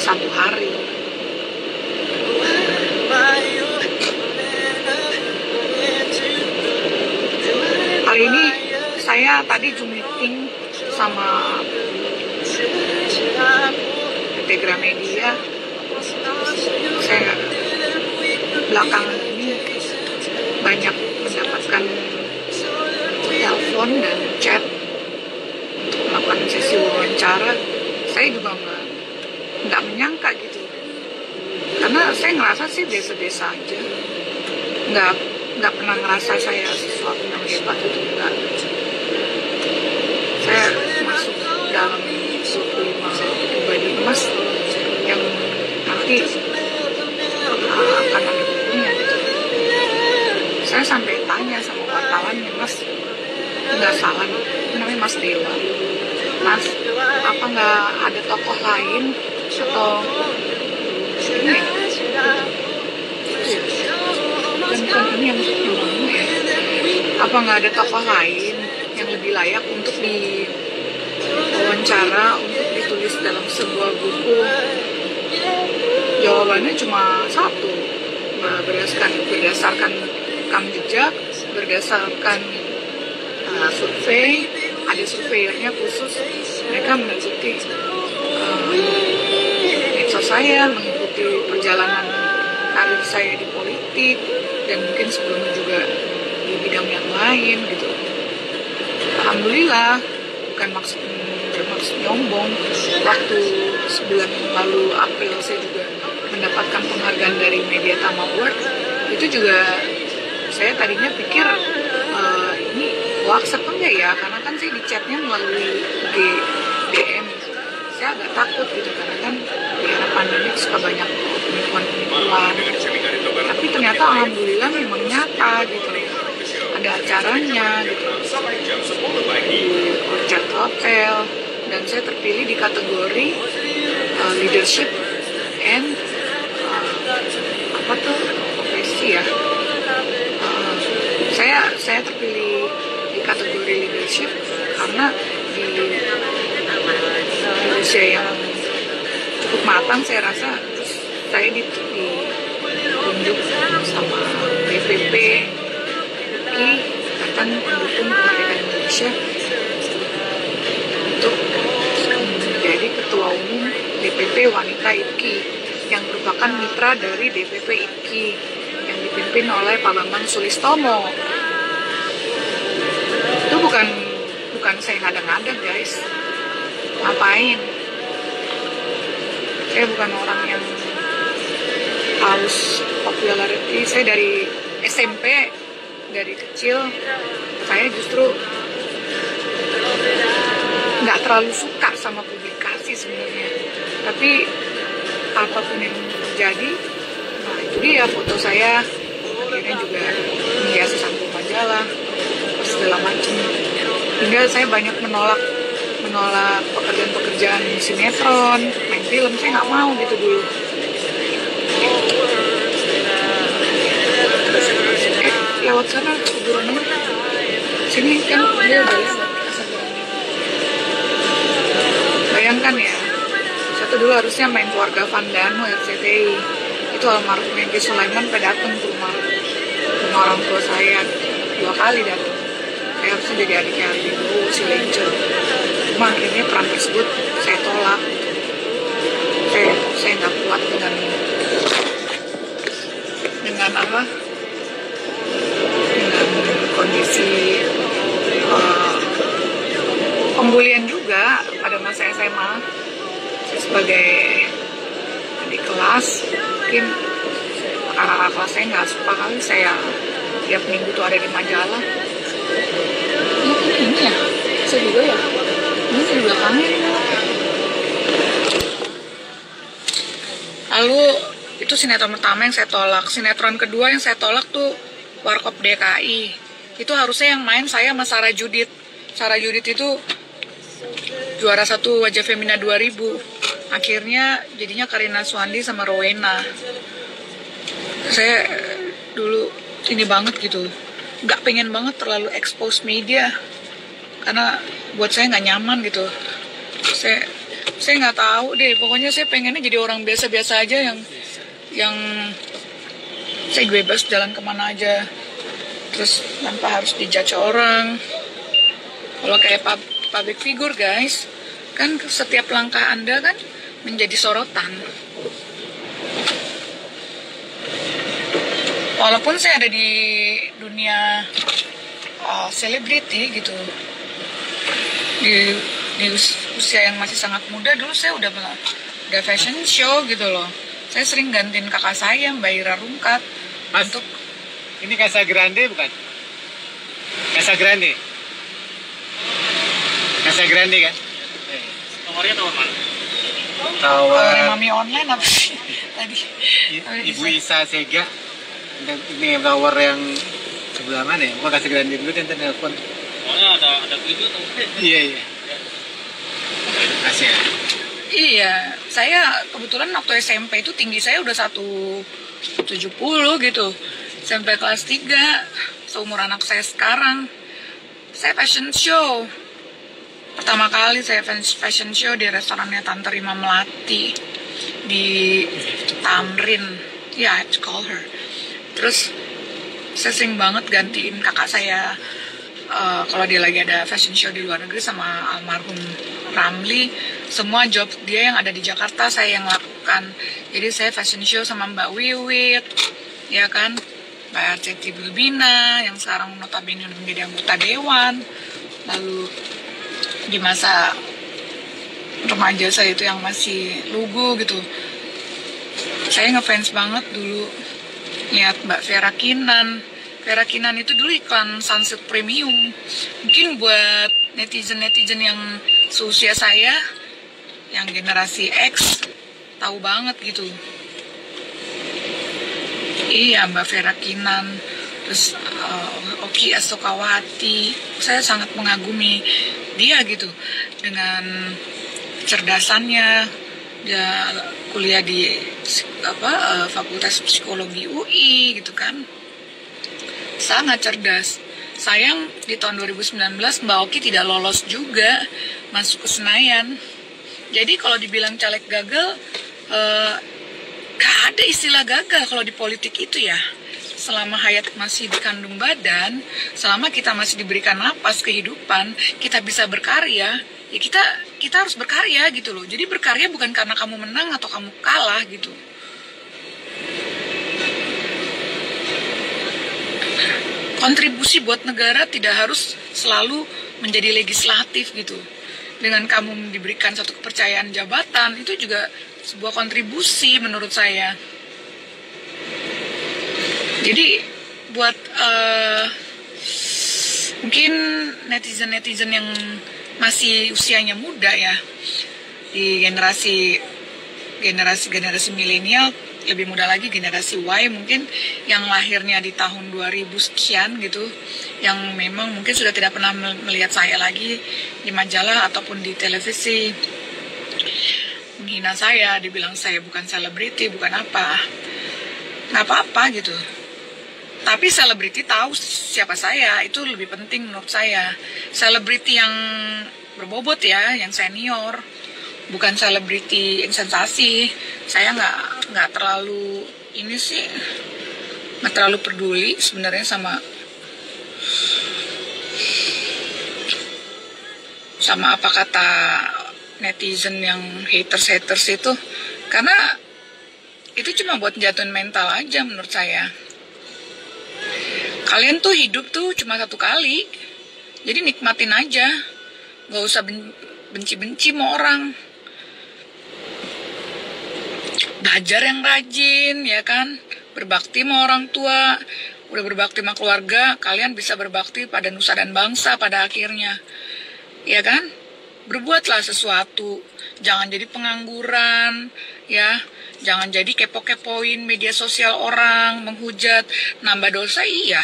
satu hari. Hari ini saya tadi Zoom meeting sama PT Gramedia. Saya belakangan ini banyak mendapatkan telepon dan chat untuk melakukan sesi wawancara. Saya juga nggak menyangka gitu, karena saya ngerasa sih biasa-biasa aja, nggak pernah ngerasa saya sesuatu yang hebat itu, enggak. Saya masuk dalam 25 pribadi emas yang nanti akan ada bukunya gitu. Saya sampai tanya sama wartawan, Mas, nggak salah nih, namanya Mas Dewa, Mas, apa nggak ada tokoh lain atau ini? Dan bukan ini yang ngomong ya. Apa nggak ada tokoh lain yang lebih layak untuk diwawancara, untuk ditulis dalam sebuah buku? Jawabannya cuma satu, berdasarkan rekam jejak, berdasarkan survei. Ada surveyornya khusus, mereka mengikuti medsos saya, mengikuti perjalanan karir saya di politik, dan mungkin sebelumnya juga di bidang yang lain gitu. Alhamdulillah, bukan bermaksud nyombong. Waktu sebulan lalu April saya juga mendapatkan penghargaan dari Media Tama Award. Itu juga saya tadinya pikir ini hoax apa enggak ya, karena kan saya di chatnya melalui DM. Saya agak takut gitu, karena kan di era pandemi suka banyak penipuan. Tapi ternyata alhamdulillah memang nyata gitu, ada acaranya gitu di Orchard Hotel, dan saya terpilih di kategori leadership and profesi ya. Saya terpilih di kategori leadership karena di usia yang cukup matang, saya rasa saya ditunjuk sama DPP IPKI, Ikatan Pendukung Kemerdekaan Indonesia, untuk menjadi Ketua Umum DPP Wanita IPKI yang merupakan mitra dari DPP IPKI yang dipimpin oleh Pak Bambang Sulistomo. Itu bukan saya ngada-ngada, guys. Ngapain? Saya bukan orang yang haus popularity. Saya dari SMP, dari kecil, saya justru nggak terlalu suka sama publikasi sebenarnya. Tapi apapun yang terjadi, nah itu dia foto saya akhirnya juga menghiasi satu majalah, segala macam. Hingga saya banyak menolak pekerjaan-pekerjaan sinetron, main film. Saya nggak mau gitu dulu. Lewat sana kuburannya, sini kan dia udah lewat. Bayangkan ya, satu dulu harusnya main Keluarga Vandano RCTI. Itu almarhum Mengki Sulaiman datang ke rumah orang tua saya 2 kali datang. Saya harusnya jadi adiknya Ardi Bowo, si Lencer. Cuma akhirnya peran tersebut saya tolak. Saya nggak kuat dengan kondisi pembulian juga pada masa SMA. Saya sebagai adik kelas, mungkin kakak-kakak kelas saya nggak suka kali saya tiap minggu tuh ada di majalah. Ini ya, saya juga ya. Ini di belakangnya. Lalu itu sinetron pertama yang saya tolak. Sinetron kedua yang saya tolak tuh Warkop DKI. Itu harusnya yang main saya sama Sarah Judith. Sarah Judith itu juara 1 Wajah Femina 2000. Akhirnya jadinya Karina Suwandi sama Rowena. Saya dulu ini banget gitu, nggak pengen banget terlalu expose media, karena buat saya nggak nyaman gitu. Saya Saya nggak tahu deh, pokoknya saya pengennya jadi orang biasa-biasa aja yang saya bebas jalan kemana aja, terus tanpa harus dijudge orang. Kalau kayak public figure guys, kan setiap langkah Anda kan menjadi sorotan. Walaupun saya ada di dunia selebriti gitu, di usia yang masih sangat muda, dulu saya udah fashion show gitu loh. Saya sering gantiin kakak saya, Mbak Ira Rungkat. Mas, untuk ini Casa Grande bukan? Casa Grande. Casa Grande kan? Nomornya nomor mana? Tawarnya Mami Online apa sih tadi? Ibu Isa Sega. Ini tower yang sebelah mana ya? Mau Casa Grande dulu dan telepon. Pokoknya ada video tuh. Iya. Kasih ya. Iya, saya kebetulan waktu SMP itu tinggi saya udah 170 gitu. Sampai kelas 3, seumur anak saya sekarang. Saya fashion show. Pertama kali saya fashion show di restorannya Tante Rima Melati di Tamrin. Ya, I have to call her. Terus saya sering banget gantiin kakak saya kalau dia lagi ada fashion show di luar negeri sama almarhum Ramli. Semua job dia yang ada di Jakarta saya yang lakukan. Jadi saya fashion show sama Mbak Wiwit, ya kan, Mbak Arceti Bilbina yang sekarang notabene menjadi anggota dewan. Lalu di masa remaja saya itu yang masih lugu gitu, saya ngefans banget dulu lihat Mbak Vera Kinan. Vera Kinan itu dulu iklan Sunsilk Premium. Mungkin buat netizen-netizen yang seusia saya, yang generasi X, tahu banget gitu. Iya, Mbak Vera Kinan. Terus Oki Asokawati. Saya sangat mengagumi dia gitu. Dengan cerdasannya. Dia kuliah di Fakultas Psikologi UI gitu kan. Sangat cerdas. Sayang di tahun 2019 Mbak Oki tidak lolos juga masuk ke Senayan. Jadi kalau dibilang caleg gagal, gak ada istilah gagal kalau di politik itu ya. Selama hayat masih dikandung badan, selama kita masih diberikan napas kehidupan, kita bisa berkarya, ya kita harus berkarya gitu loh. Jadi berkarya bukan karena kamu menang atau kamu kalah gitu. Kontribusi buat negara tidak harus selalu menjadi legislatif gitu. Dengan kamu diberikan satu kepercayaan jabatan, itu juga sebuah kontribusi menurut saya. Jadi buat mungkin netizen-netizen yang masih usianya muda ya, di generasi milenial, lebih muda lagi generasi Y mungkin yang lahirnya di tahun 2000 sekian gitu, yang memang mungkin sudah tidak pernah melihat saya lagi di majalah ataupun di televisi, menghina saya, dibilang saya bukan selebriti, bukan apa. Nggak apa-apa gitu. Tapi selebriti tahu siapa saya, itu lebih penting menurut saya. Selebriti yang berbobot ya, yang senior, bukan selebriti yang sensasi. Saya nggak terlalu ini sih, nggak terlalu peduli sebenarnya sama apa kata netizen yang haters itu, karena itu cuma buat jatuhin mental aja menurut saya. Kalian tuh hidup tuh cuma satu kali, jadi nikmatin aja, nggak usah benci-benci sama orang. Belajar yang rajin, ya kan, berbakti sama orang tua. Udah berbakti sama keluarga, kalian bisa berbakti pada nusa dan bangsa pada akhirnya, ya kan. Berbuatlah sesuatu, jangan jadi pengangguran, ya. Jangan jadi kepo-kepoin media sosial orang, menghujat, nambah dosa, iya.